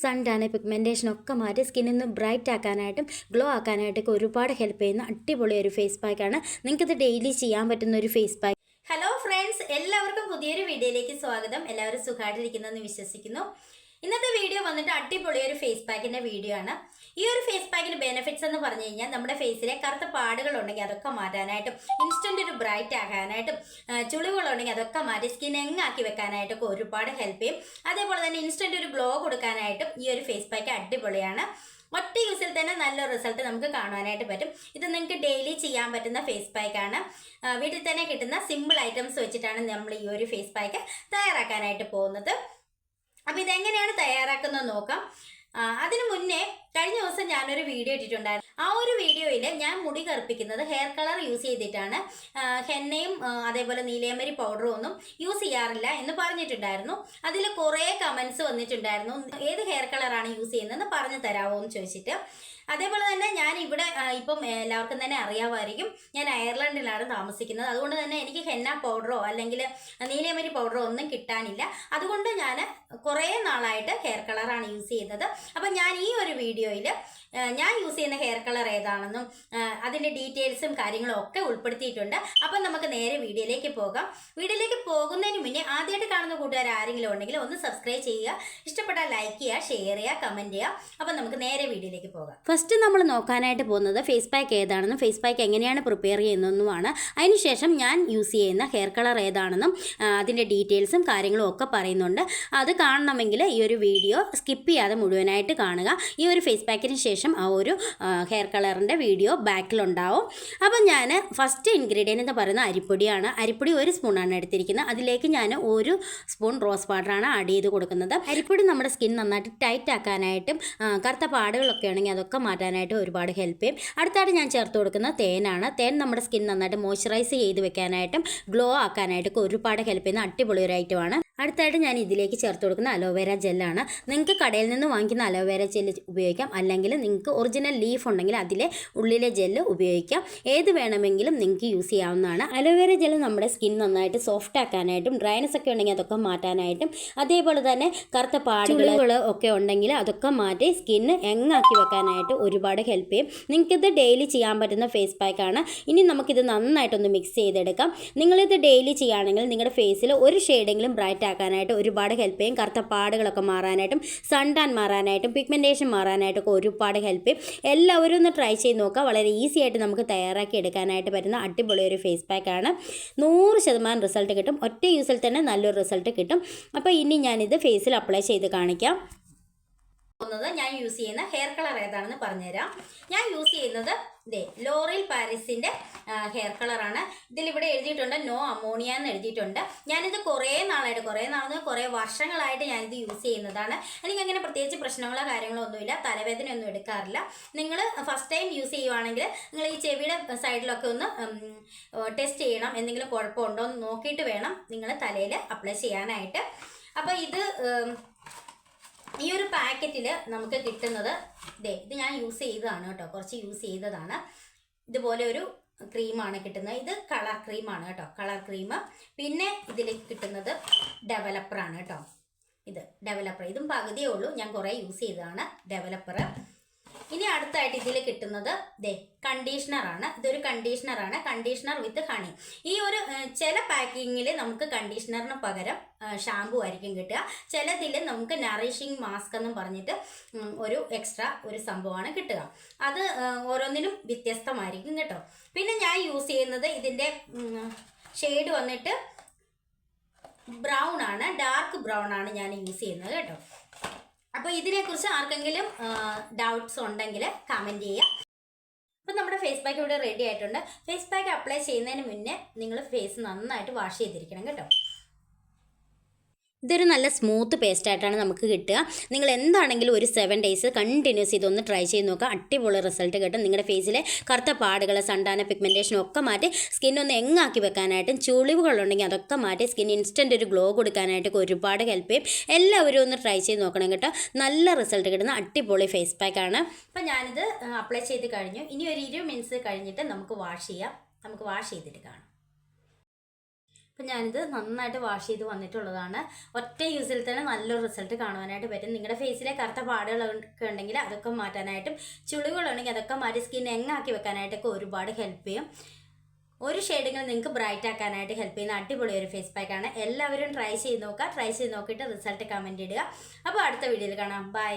Sun tan pigmentation ഒക്കെ മാറ്റി സ്കിന്നിന്ന് bright ആക്കാനായിട്ടും glow ആക്കാനായിട്ടൊക്കെ ഒരുപാട് ഹെൽപ്പ് ചെയ്യുന്ന അടിപൊളി ഒരു ഫേസ് പാക്കാണ്. നിങ്ങൾക്കിത് ഡെയിലി ചെയ്യാൻ പറ്റുന്ന ഒരു ഫേസ് പാക്ക്. ഹലോ ഫ്രണ്ട്സ്, എല്ലാവർക്കും പുതിയൊരു വീഡിയോയിലേക്ക് സ്വാഗതം. എല്ലാവരും സുഖമായിട്ടിരിക്കുന്നെന്ന് വിശ്വസിക്കുന്നു. ഇന്നത്തെ വീഡിയോ വന്നിട്ട് അടിപൊളി ഒരു ഫേസ് പാക്കിൻ്റെ വീഡിയോ ആണ്. ഈ ഒരു ഫേസ് പാക്കിന് ബെനിഫിറ്റ്സ് എന്ന് പറഞ്ഞു കഴിഞ്ഞാൽ നമ്മുടെ ഫേസിലെ കറുത്ത പാടുകൾ ഉണ്ടെങ്കിൽ അതൊക്കെ മാറ്റാനായിട്ടും ഇൻസ്റ്റന്റ് ഒരു ബ്രൈറ്റ് ആക്കാനായിട്ടും ചുളിവുകളുണ്ടെങ്കിൽ അതൊക്കെ മാറ്റി സ്കിൻ എങ്ങാക്കി വെക്കാനായിട്ടൊക്കെ ഒരുപാട് ഹെൽപ്പ് ചെയ്യും. അതേപോലെ തന്നെ ഇൻസ്റ്റന്റ് ഒരു ഗ്ലോ കൊടുക്കാനായിട്ടും ഈ ഒരു ഫേസ് പാക്ക് അടിപൊളിയാണ്. ഒറ്റ യൂസിൽ തന്നെ നല്ലൊരു റിസൾട്ട് നമുക്ക് കാണുവാനായിട്ട് പറ്റും. ഇത് നിങ്ങൾക്ക് ഡെയിലി ചെയ്യാൻ പറ്റുന്ന ഫേസ് പാക്കാണ്. വീട്ടിൽ തന്നെ കിട്ടുന്ന സിമ്പിൾ ഐറ്റംസ് വെച്ചിട്ടാണ് നമ്മൾ ഈ ഒരു ഫേസ് പാക്ക് തയ്യാറാക്കാനായിട്ട് പോകുന്നത്. അപ്പോൾ ഇതെങ്ങനെയാണ് തയ്യാറാക്കുന്നത് നോക്കാം. അതിനു മുന്നേ കഴിഞ്ഞ ദിവസം ഞാനൊരു വീഡിയോ ഇട്ടിട്ടുണ്ടായിരുന്നു. ആ ഒരു വീഡിയോയിൽ ഞാൻ മുടി കറുപ്പിക്കുന്നത് ഹെയർ കളർ യൂസ് ചെയ്തിട്ടാണ്. ഹെന്നയും അതേപോലെ നീലയമരി പൗഡറും ഒന്നും യൂസ് ചെയ്യാറില്ല എന്ന് പറഞ്ഞിട്ടുണ്ടായിരുന്നു. അതിൽ കുറേ കമൻസ് വന്നിട്ടുണ്ടായിരുന്നു, ഏത് ഹെയർ കളറാണ് യൂസ് ചെയ്യുന്നതെന്ന് പറഞ്ഞു തരാമോ എന്ന് ചോദിച്ചിട്ട്. അതേപോലെ തന്നെ ഞാൻ ഇവിടെ ഇപ്പം എല്ലാവർക്കും തന്നെ അറിയാമായിരിക്കും, ഞാൻ അയർലൻഡിലാണ് താമസിക്കുന്നത്. അതുകൊണ്ട് തന്നെ എനിക്ക് ഹെന്ന പൗഡറോ അല്ലെങ്കിൽ നീലയമരി പൗഡറോ ഒന്നും കിട്ടാനില്ല. അതുകൊണ്ട് ഞാൻ കുറേ നാളായിട്ട് ഹെയർ കളറാണ് യൂസ് ചെയ്യുന്നത്. അപ്പം ഞാൻ ഈ ഒരു വീഡിയോയിൽ ഞാൻ യൂസ് ചെയ്യുന്ന ഹെയർ കളർ ഏതാണെന്നും അതിൻ്റെ ഡീറ്റെയിൽസും കാര്യങ്ങളും ഒക്കെ ഉൾപ്പെടുത്തിയിട്ടുണ്ട്. അപ്പം നമുക്ക് നേരെ വീഡിയോയിലേക്ക് പോകാം. വീഡിയോയിലേക്ക് പോകുന്നതിന് മുന്നേ ആദ്യമായിട്ട് കാണുന്ന കൂട്ടുകാർ ആരെങ്കിലും ഉണ്ടെങ്കിൽ ഒന്ന് സബ്സ്ക്രൈബ് ചെയ്യുക, ഇഷ്ടപ്പെട്ടാൽ ലൈക്ക് ചെയ്യുക, ഷെയർ ചെയ്യുക, കമൻറ്റ് ചെയ്യുക. അപ്പം നമുക്ക് നേരെ വീഡിയോയിലേക്ക് പോകാം. ഫസ്റ്റ് നമ്മൾ നോക്കാനായിട്ട് പോകുന്നത് ഫേസ് പാക്ക് ഏതാണെന്നും ഫേസ് പാക്ക് എങ്ങനെയാണ് പ്രിപ്പയർ ചെയ്യുന്നതെന്നുമാണ്. അതിനുശേഷം ഞാൻ യൂസ് ചെയ്യുന്ന ഹെയർ കളർ ഏതാണെന്നും അതിൻ്റെ ഡീറ്റെയിൽസും കാര്യങ്ങളും ഒക്കെ പറയുന്നുണ്ട്. അത് കാണണമെങ്കിൽ ഈ ഒരു വീഡിയോ സ്കിപ്പ് ചെയ്യാതെ മുഴുവനായിട്ട് കാണുക. ഈ ഒരു ഫേസ് പാക്കിന് ശേഷം ആ ഒരു ഹെയർ കളറിൻ്റെ വീഡിയോ ബാക്കിലുണ്ടാവും. അപ്പം ഞാൻ ഫസ്റ്റ് ഇൻഗ്രീഡിയൻ്റ് എന്ന് പറയുന്നത് അരിപ്പൊടിയാണ്. അരിപ്പൊടി 1 സ്പൂണാണ് എടുത്തിരിക്കുന്നത്. അതിലേക്ക് ഞാൻ 1 സ്പൂൺ റോസ് വാട്ടറാണ് ആഡ് ചെയ്ത് കൊടുക്കുന്നത്. അരിപ്പൊടി നമ്മുടെ സ്കിൻ നന്നായിട്ട് ടൈറ്റ് ആക്കാനായിട്ടും കറുത്ത പാടുകളൊക്കെ ആണെങ്കിൽ അതൊക്കെ മാറ്റാനായിട്ട് ഒരുപാട് ഹെൽപ്പ് ചെയ്യും. അടുത്തായിട്ട് ഞാൻ ചേർത്ത് കൊടുക്കുന്ന തേനാണ്. തേൻ നമ്മുടെ സ്കിൻ നന്നായിട്ട് മോയ്സ്ചറൈസ് ചെയ്ത് വെക്കാനായിട്ടും ഗ്ലോ ആക്കാനായിട്ടൊക്കെ ഒരുപാട് ഹെൽപ്പ് ചെയ്യുന്ന അടിപൊളി ഒരു ഐറ്റമാണ്. അടുത്തായിട്ട് ഞാൻ ഇതിലേക്ക് ചേർത്ത് കൊടുക്കുന്ന അലോവേര ജെല്ലാണ്. നിങ്ങൾക്ക് കടയിൽ നിന്ന് വാങ്ങിക്കുന്ന അലോവേര ജെല്ല് ഉപയോഗിക്കാം, അല്ലെങ്കിൽ നിങ്ങൾക്ക് ഒറിജിനൽ ലീഫ് ഉണ്ടെങ്കിൽ അതിലെ ഉള്ളിലെ ജെല്ല് ഉപയോഗിക്കാം. ഏത് വേണമെങ്കിലും നിങ്ങൾക്ക് യൂസ് ചെയ്യാവുന്നതാണ്. അലോവേര ജെല്ല് നമ്മുടെ സ്കിൻ നന്നായിട്ട് സോഫ്റ്റ് ആക്കാനായിട്ടും ഡ്രൈനസ് ഒക്കെ ഉണ്ടെങ്കിൽ അതൊക്കെ മാറ്റാനായിട്ടും അതേപോലെ തന്നെ കറുത്ത പാടുകൾ ഒക്കെ ഉണ്ടെങ്കിൽ അതൊക്കെ മാറ്റി സ്കിന്ന് എങ്ങാക്കി വെക്കാനായിട്ട് ഒരുപാട് ഹെൽപ്പ് ചെയ്യും. നിങ്ങൾക്കിത് ഡെയിലി ചെയ്യാൻ പറ്റുന്ന ഫേസ് പാക്കാണ്. ഇനി നമുക്കിത് നന്നായിട്ടൊന്ന് മിക്സ് ചെയ്തെടുക്കാം. നിങ്ങളിത് ഡെയിലി ചെയ്യുകയാണെങ്കിൽ നിങ്ങളുടെ ഫേസിൽ ഒരു ഷെയ്ഡെങ്കിലും ബ്രൈറ്റ് ആക്കാനായിട്ട് ഒരുപാട് ഹെൽപ്പ് ചെയ്യും. കറുത്ത പാടുകളൊക്കെ മാറാനായിട്ടും സൺ ടാൻ മാറാനായിട്ടും പിഗ്മെൻറ്റേഷൻ മാറാനായിട്ടൊക്കെ ഒരുപാട് ഹെൽപ്പ് ചെയ്യും. എല്ലാവരും ഒന്ന് ട്രൈ ചെയ്ത് നോക്കുക. വളരെ ഈസി ആയിട്ട് നമുക്ക് തയ്യാറാക്കി എടുക്കാനായിട്ട് പറ്റുന്ന അടിപൊളി ഒരു ഫേസ് പാക്കാണ്. 100% റിസൾട്ട് കിട്ടും. ഒറ്റ യൂസിൽ തന്നെ നല്ലൊരു റിസൾട്ട് കിട്ടും. അപ്പോൾ ഇനി ഞാനിത് ഫേസിൽ അപ്ലൈ ചെയ്ത് കാണിക്കാം. ഞാൻ യൂസ് ചെയ്യുന്ന ഹെയർ കളർ ഏതാണെന്ന് പറഞ്ഞുതരാം. ഞാൻ യൂസ് ചെയ്യുന്നത് ലോറിയൽ പാരീസിൻ്റെ ഹെയർ കളറാണ്. ഇതിലിവിടെ എഴുതിയിട്ടുണ്ട് നോ അമോണിയ എന്ന് എഴുതിയിട്ടുണ്ട്. ഞാനിത് കുറേ കുറേ വർഷങ്ങളായിട്ട് ഞാനിത് യൂസ് ചെയ്യുന്നതാണ്. എനിക്കങ്ങനെ പ്രത്യേകിച്ച് പ്രശ്നങ്ങളോ കാര്യങ്ങളോ ഒന്നുമില്ല, തലവേദനയൊന്നും എടുക്കാറില്ല. നിങ്ങൾ ഫസ്റ്റ് ടൈം യൂസ് ചെയ്യുവാണെങ്കിൽ നിങ്ങൾ ഈ ചെവിയുടെ സൈഡിലൊക്കെ ഒന്ന് ടെസ്റ്റ് ചെയ്യണം. എന്തെങ്കിലും കുഴപ്പമുണ്ടോ എന്ന് നോക്കിയിട്ട് വേണം നിങ്ങൾ തലയിൽ അപ്ലൈ ചെയ്യാനായിട്ട്. അപ്പോൾ ഈ ഒരു പാക്കറ്റിൽ നമുക്ക് കിട്ടുന്നത് ഇത് ഞാൻ യൂസ് ചെയ്തതാണ് കേട്ടോ, കുറച്ച് യൂസ് ചെയ്തതാണ്. ഇതുപോലെ ഒരു ക്രീമാണ് കിട്ടുന്നത്. ഇത് കളർ ക്രീമാണ് കേട്ടോ, കളർ ക്രീം. പിന്നെ ഇതിൽ കിട്ടുന്നത് ഡെവലപ്പറാണ് കേട്ടോ. ഇത് ഡെവലപ്പർ, ഇതും പകുതിയേ ഉള്ളൂ, ഞാൻ കുറേ യൂസ് ചെയ്തതാണ് ഡെവലപ്പർ. ഇനി അടുത്തായിട്ട് ഇതിൽ കിട്ടുന്നത് കണ്ടീഷണറാണ്. ഇതൊരു കണ്ടീഷണറാണ്, കണ്ടീഷണർ വിത്ത് ഹണി. ഈ ഒരു ചില പാക്കിങ്ങിൽ നമുക്ക് കണ്ടീഷണറിന് പകരം ഷാമ്പു ആയിരിക്കും കിട്ടുക. ചിലതിൽ നമുക്ക് നറിഷിങ് മാസ്ക് എന്നും പറഞ്ഞിട്ട് ഒരു എക്സ്ട്രാ ഒരു സംഭവമാണ് കിട്ടുക. അത് ഓരോന്നിനും വ്യത്യസ്തമായിരിക്കും കേട്ടോ. പിന്നെ ഞാൻ യൂസ് ചെയ്യുന്നത് ഇതിൻ്റെ ഷെയ്ഡ് വന്നിട്ട് ബ്രൗൺ ആണ്, ഡാർക്ക് ബ്രൗൺ ആണ് ഞാൻ യൂസ് ചെയ്യുന്നത് കേട്ടോ. അപ്പോൾ ഇതിനെക്കുറിച്ച് ആർക്കെങ്കിലും ഡൗട്ട്സ് ഉണ്ടെങ്കിൽ കമൻറ്റ് ചെയ്യുക. അപ്പോൾ നമ്മുടെ ഫേസ് പാക്ക് ഇവിടെ റെഡി ആയിട്ടുണ്ട്. ഫേസ് പാക്ക് അപ്ലൈ ചെയ്യുന്നതിന് മുന്നേ നിങ്ങൾ ഫേസ് നന്നായിട്ട് വാഷ് ചെയ്തിരിക്കണം കേട്ടോ. ഇതൊരു നല്ല സ്മൂത്ത് പേസ്റ്റായിട്ടാണ് നമുക്ക് കിട്ടുക. നിങ്ങൾ എന്താണെങ്കിലും ഒരു 7 ഡേയ്സ് കണ്ടിന്യൂസ് ഇതൊന്ന് ട്രൈ ചെയ്ത് നോക്കുക. അടിപൊളി റിസൾട്ട് കിട്ടും. നിങ്ങളുടെ ഫേസിലെ കറുത്ത പാടുകൾ, സൺടാന, പിഗ്മെൻറ്റേഷനും ഒക്കെ മാറ്റി സ്കിന്നൊന്ന് എങ്ങാക്കി വെക്കാനായിട്ടും ചുളിവുകളുണ്ടെങ്കിൽ അതൊക്കെ മാറ്റി സ്കിൻ ഇൻസ്റ്റൻറ്റ് ഒരു ഗ്ലോ കൊടുക്കാനായിട്ടൊക്കെ ഒരുപാട് ഹെൽപ്പ് ചെയ്യും. എല്ലാവരും ഒന്ന് ട്രൈ ചെയ്ത് നോക്കണം കേട്ടോ. നല്ല റിസൾട്ട് കിട്ടുന്ന അടിപൊളി ഫേസ് പാക്കാണ്. അപ്പോൾ ഞാനിത് അപ്ലൈ ചെയ്ത് കഴിഞ്ഞു. ഇനി ഒരു 20 മിനിറ്റ്സ് കഴിഞ്ഞിട്ട് നമുക്ക് വാഷ് ചെയ്യാം. നമുക്ക് വാഷ് ചെയ്തിട്ട് കാണാം. അപ്പം ഞാനിത് നന്നായിട്ട് വാഷ് ചെയ്ത് വന്നിട്ടുള്ളതാണ്. ഒറ്റ യൂസിൽ തന്നെ നല്ലൊരു റിസൾട്ട് കാണുവാനായിട്ട് പറ്റും. നിങ്ങളുടെ ഫേസിലെ കറുത്ത പാടുകളൊക്കെ ഉണ്ടെങ്കിൽ അതൊക്കെ മാറ്റാനായിട്ടും ചുളിവുകളുണ്ടെങ്കിൽ അതൊക്കെ മാറ്റി സ്കിൻ എങ്ങാക്കി വെക്കാനായിട്ടൊക്കെ ഒരുപാട് ഹെൽപ്പ് ചെയ്യും. ഒരു ഷെയ്ഡിങ്ങൾ നിങ്ങൾക്ക് ബ്രൈറ്റ് ആക്കാനായിട്ട് ഹെൽപ്പ് ചെയ്യുന്ന അടിപൊളി ഒരു ഫേസ് പാക്കാണ്. എല്ലാവരും ട്രൈ ചെയ്ത് നോക്കുക. ട്രൈ ചെയ്ത് നോക്കിയിട്ട് റിസൾട്ട് കമൻറ്റ് ഇടുക. അപ്പോൾ അടുത്ത വീഡിയോയിൽ കാണാം. ബൈ.